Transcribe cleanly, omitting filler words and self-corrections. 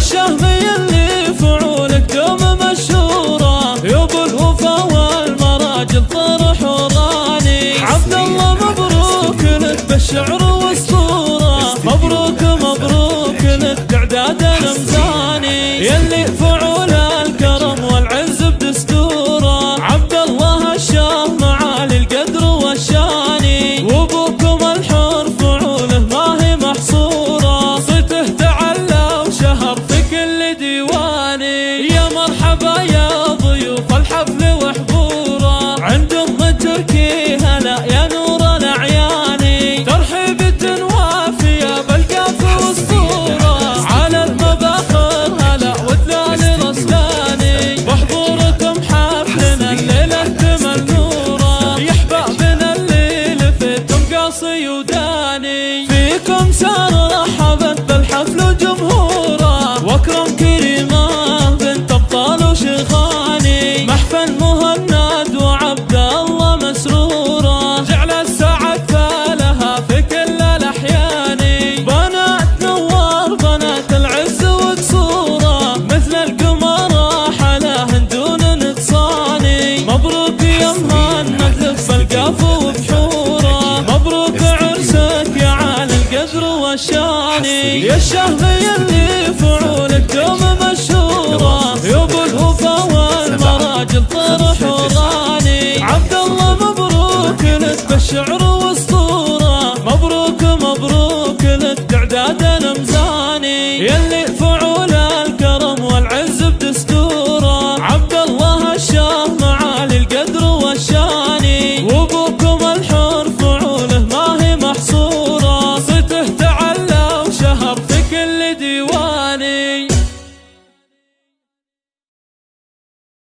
الشهمي اللي فعولك دوم مشهورة، يا ابو الوفا والمراجل طرح وراني. عبد الله مبروك لك بالشعر واسطورة، مبروك مبروك لك تعداد الامزاني، يلي فعول الكرم والعز بدستوره. عبد الله الشاه معالي القدر والشاني، وابوكم الحر فعوله ما هي محصوره، صيته تعلى وشهر في كل ديواني. يا مرحبا يا ضيوف الحفل وحضوره، عند ام تركي هلا يا نور الاعياني، ترحيبة وافيه بالقاف واسطوره، على المباخر هلا ودلال رسلاني، بحضوركم حفلنا الليله اكتمل نوره، يا احبابنا اللي لفيتم قاصي وداني، فيكم سار رحبت بالحفل وجمهوره، واكرم كريمه بنت ابطال وشيخاني، محفل مهند وعبد الله مسروره، جعل السعد فالها في كل الاحيان، بنات نوار بنات العز وقصوره، مثل القمر حلاهن دون نقصاني. مبروك يا مهند لف القاف وبحوره، مبروك عرسك يا عالي القدر والشاني، يا الشهمي اللي فعولك دوم مشهوره، يا ابو الوفا والمراجل طرح وراني. عبد الله مبروك لك بالشعر